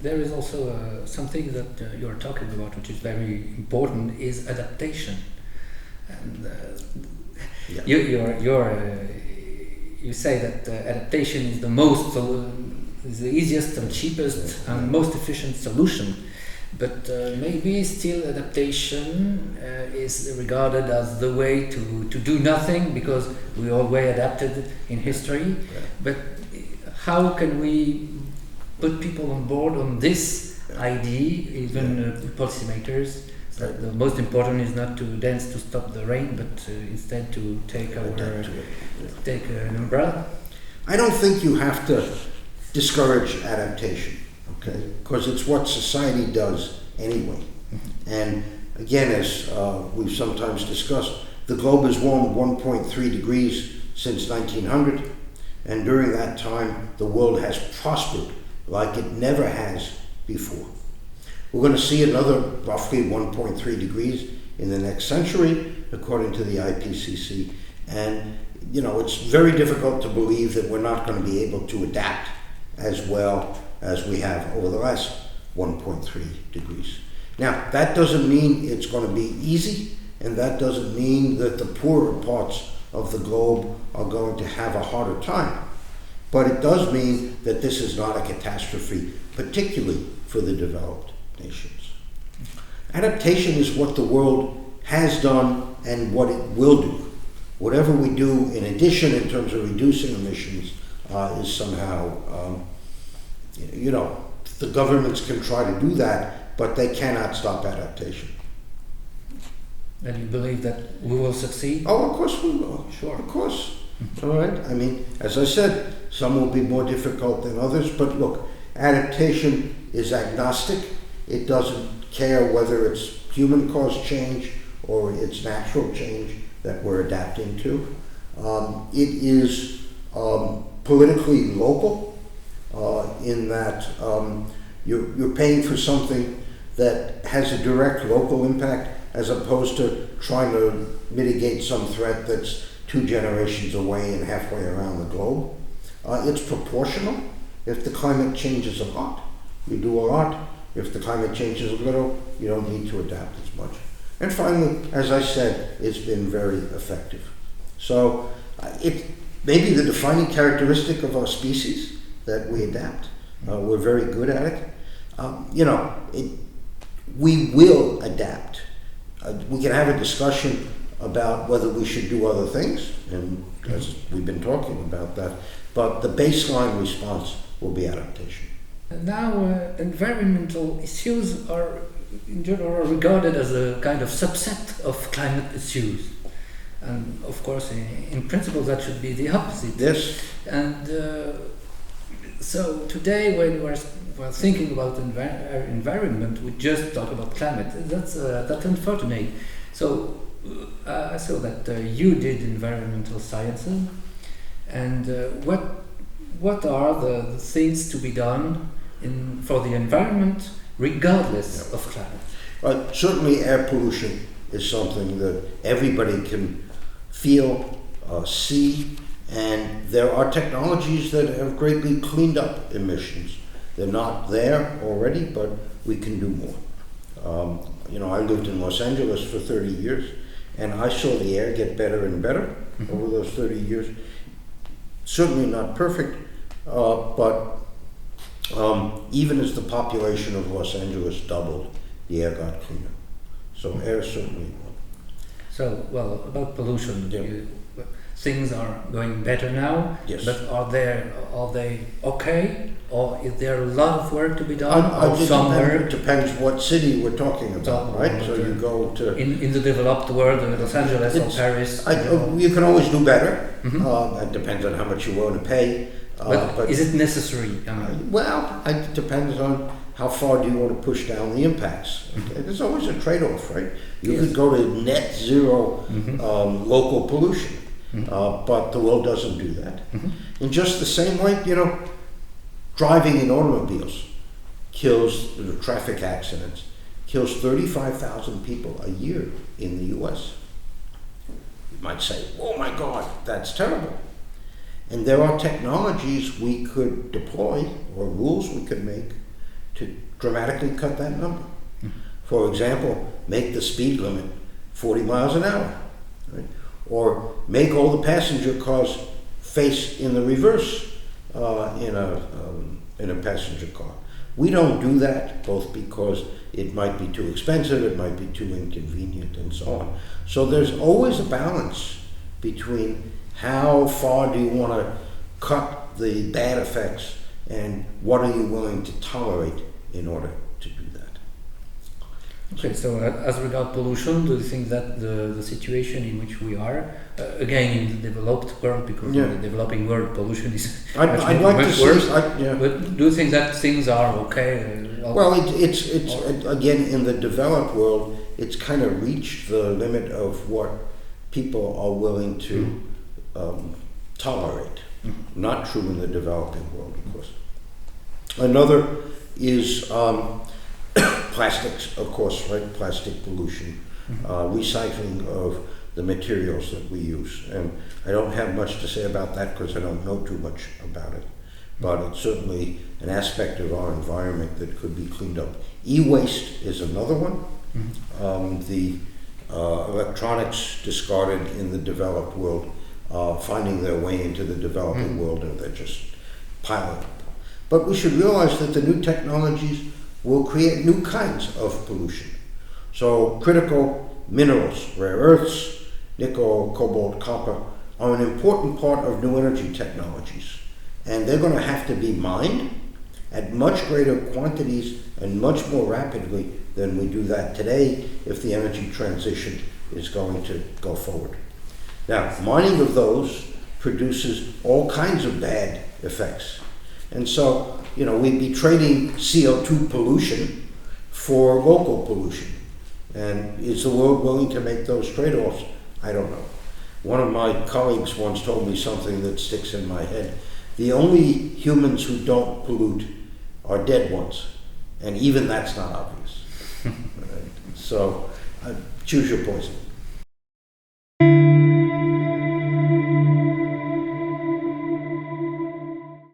There is also something that you're talking about, which is very important, is adaptation. And you say that adaptation is is the easiest and cheapest and most efficient solution. But maybe still adaptation is regarded as the way to do nothing, because we always adapted in history. Yeah. But how can we put people on board on this idea, even policymakers? So the most important is not to dance to stop the rain, but instead to take take an umbrella. I don't think you have to discourage adaptation, okay? Because it's what society does anyway. And again, as we've sometimes discussed, the globe has warmed 1.3 degrees since 1900, and during that time, the world has prospered like it never has before. We're going to see another roughly 1.3 degrees in the next century, according to the IPCC. And, you know, it's very difficult to believe that we're not going to be able to adapt as well as we have over the last 1.3 degrees. Now, that doesn't mean it's going to be easy, and that doesn't mean that the poorer parts of the globe are going to have a harder time. But it does mean that this is not a catastrophe, particularly for the developed nations. Adaptation is what the world has done and what it will do. Whatever we do in addition in terms of reducing emissions is somehow, the governments can try to do that, but they cannot stop adaptation. And you believe that we will succeed? Oh, of course we will. Sure. Of course. All right. I mean, as I said, some will be more difficult than others, but look, adaptation is agnostic. It doesn't care whether it's human-caused change or it's natural change that we're adapting to. It is politically local in that you're paying for something that has a direct local impact, as opposed to trying to mitigate some threat that's 2 generations away and halfway around the globe. It's proportional. If the climate changes a lot, you do a lot. If the climate changes a little, you don't need to adapt as much. And finally, as I said, it's been very effective. So it may be the defining characteristic of our species that we adapt. We're very good at it. We will adapt. We can have a discussion about whether we should do other things, and as we've been talking about that, but the baseline response will be adaptation. Now, environmental issues are in general regarded as a kind of subset of climate issues. And of course, in principle, that should be the opposite. Yes. And so today, when we're thinking about environment, we just talk about climate. That's unfortunate. So I saw that you did environmental sciences, and what are the things to be done for the environment, regardless of climate? Certainly, air pollution is something that everybody can feel, see, and there are technologies that have greatly cleaned up emissions. They're not there already, but we can do more. I lived in Los Angeles for 30 years, and I saw the air get better and better over those 30 years. Certainly not perfect, but even as the population of Los Angeles doubled, the air got cleaner. So air certainly will. So, about pollution, things are going better now. Yes. But are they okay, or is there a lot of work to be done? It depends what city we're talking about, right? So you go to in the developed world, Los Angeles or Paris. You can always do better. It depends on how much you're willing to pay. But is it necessary? It depends on how far do you want to push down the impacts. Okay? There's always a trade-off, right? You could go to net zero local pollution, but the world doesn't do that. In just the same way, driving in automobiles kills, traffic accidents, kills 35,000 people a year in the US. You might say, oh my God, that's terrible. And there are technologies we could deploy or rules we could make to dramatically cut that number. For example, make the speed limit 40 miles an hour, right? Or make all the passenger cars face in the reverse in a passenger car. We don't do that, both because it might be too expensive, it might be too inconvenient, and so on. So there's always a balance between how far do you want to cut the bad effects and what are you willing to tolerate in order to do that. Okay, so as regard pollution, do you think that the situation in which we are, again in the developed world, because in the developing world pollution is I'd like to worse, see, but do you think that things are okay? Well, it's again, in the developed world, it's kind of reached the limit of what people are willing to tolerate. Not true in the developing world, of course. Another is plastics, of course, right? Plastic pollution, recycling of the materials that we use. And I don't have much to say about that because I don't know too much about it. But it's certainly an aspect of our environment that could be cleaned up. E-waste is another one. The electronics discarded in the developed world finding their way into the developing world, and they're just piling up. But we should realize that the new technologies will create new kinds of pollution. So critical minerals, rare earths, nickel, cobalt, copper, are an important part of new energy technologies. And they're going to have to be mined at much greater quantities and much more rapidly than we do that today if the energy transition is going to go forward. Now, mining of those produces all kinds of bad effects. And so, we'd be trading CO2 pollution for local pollution. And is the world willing to make those trade-offs? I don't know. One of my colleagues once told me something that sticks in my head. The only humans who don't pollute are dead ones. And even that's not obvious. Right? So, choose your poison.